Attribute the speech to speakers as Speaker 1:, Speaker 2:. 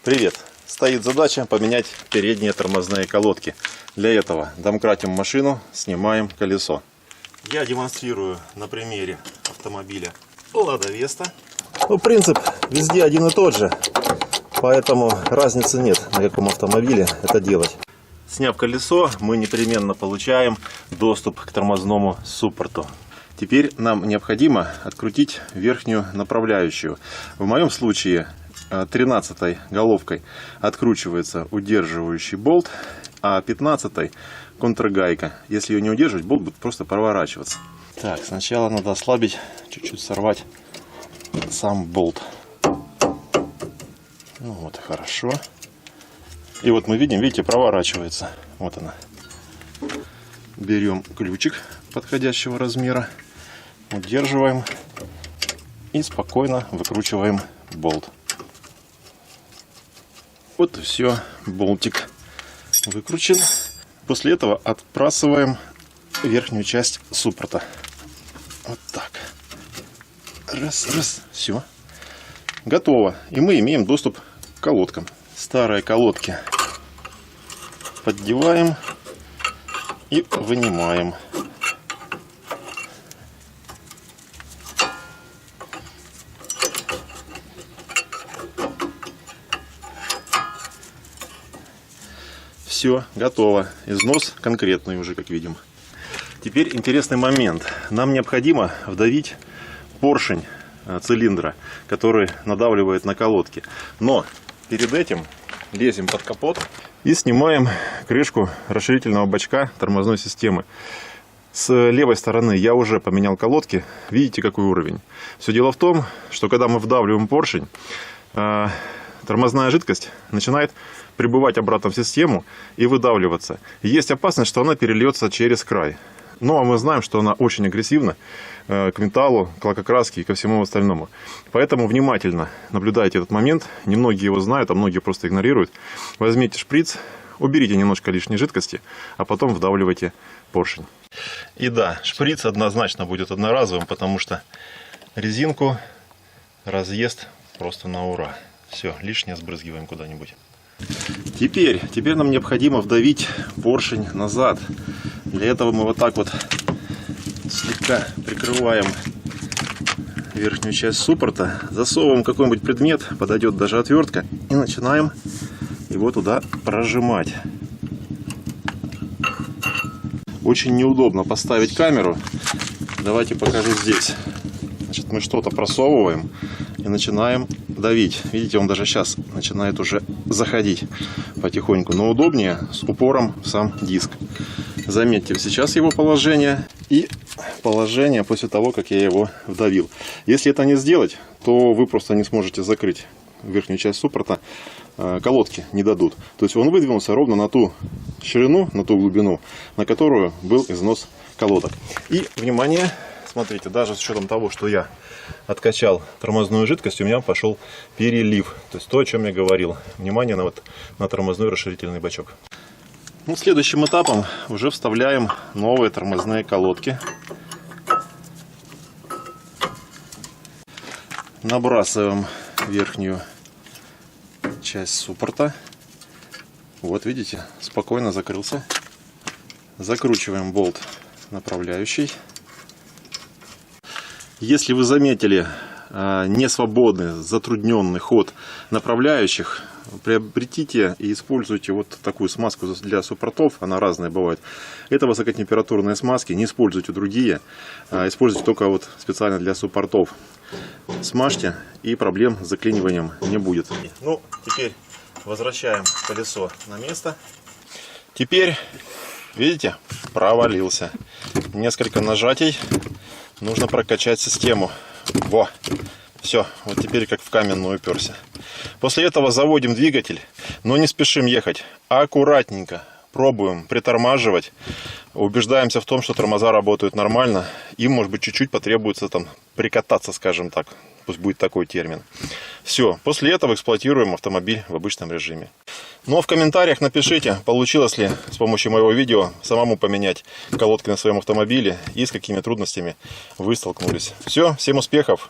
Speaker 1: Привет! Стоит задача поменять передние тормозные колодки. Для этого домкратим машину, снимаем колесо. Я демонстрирую на примере автомобиля Lada Vesta. Принцип везде один и тот же, поэтому разницы нет, на каком автомобиле это делать. Сняв колесо, мы непременно получаем доступ к тормозному суппорту. Теперь нам необходимо открутить верхнюю направляющую. В моем случае 13-й головкой откручивается удерживающий болт, а 15-й контргайка. Если ее не удерживать, болт будет просто проворачиваться. Так, сначала надо ослабить, чуть-чуть сорвать сам болт. Ну вот, хорошо. И вот мы видим, видите, проворачивается. Вот она. Берем ключик подходящего размера, удерживаем и спокойно выкручиваем болт. Вот и все, болтик выкручен. После этого отбрасываем верхнюю часть суппорта. Вот так. Раз, раз, все. Готово. И мы имеем доступ к колодкам. Старые колодки поддеваем и вынимаем. Все, готово. Износ конкретный уже, как видим. Теперь интересный момент. Нам необходимо вдавить поршень цилиндра, который надавливает на колодки. Но перед этим лезем под капот и снимаем крышку расширительного бачка тормозной системы. С левой стороны я уже поменял колодки. Видите, какой уровень? Все дело в том, что когда мы вдавливаем поршень, тормозная жидкость начинает прибывать обратно в систему и выдавливаться. Есть опасность, что она перельется через край. Ну, а мы знаем, что она очень агрессивна к металлу, к лакокраске и ко всему остальному. Поэтому внимательно наблюдайте этот момент. Немногие его знают, а многие просто игнорируют. Возьмите шприц, уберите немножко лишней жидкости, а потом вдавливайте поршень. И да, шприц однозначно будет одноразовым, потому что резинку разъест просто на ура. Все, лишнее сбрызгиваем куда-нибудь. Теперь нам необходимо вдавить поршень назад. Для этого мы вот так вот слегка прикрываем верхнюю часть суппорта, засовываем какой-нибудь предмет, подойдет даже отвертка, и начинаем его туда прожимать. Очень неудобно поставить камеру. Давайте покажу здесь. Значит, мы что-то просовываем и начинаем давить. Видите, он даже сейчас начинает уже заходить потихоньку, но удобнее с упором в сам диск. Заметьте сейчас его положение и положение после того, как я его вдавил. Если это не сделать, то вы просто не сможете закрыть верхнюю часть суппорта, колодки не дадут. То есть он выдвинулся ровно на ту ширину, на ту глубину, на которую был износ колодок. И, внимание, смотрите, даже с учетом того, что я откачал тормозную жидкость, у меня пошел перелив. То есть то, о чем я говорил. Внимание на тормозной расширительный бачок. Ну, следующим этапом уже вставляем новые тормозные колодки. Набрасываем верхнюю часть суппорта. Вот видите, спокойно закрылся. Закручиваем болт направляющий. Если вы заметили несвободный, затрудненный ход направляющих, приобретите и используйте вот такую смазку для суппортов. Она разная бывает. Это высокотемпературные смазки, не используйте другие, используйте только вот специально для суппортов. Смажьте, и проблем с заклиниванием не будет. Ну, теперь возвращаем колесо на место. Теперь, видите, провалился. Несколько нажатий. Нужно прокачать систему. Во! Все, вот теперь как в каменную уперся. После этого заводим двигатель, но не спешим ехать. Аккуратненько пробуем притормаживать. Убеждаемся в том, что тормоза работают нормально. Им, может быть, чуть-чуть потребуется там прикататься, скажем так. Пусть будет такой термин. Все, после этого эксплуатируем автомобиль в обычном режиме. Ну а в комментариях напишите, получилось ли с помощью моего видео самому поменять колодки на своем автомобиле и с какими трудностями вы столкнулись. Все, всем успехов!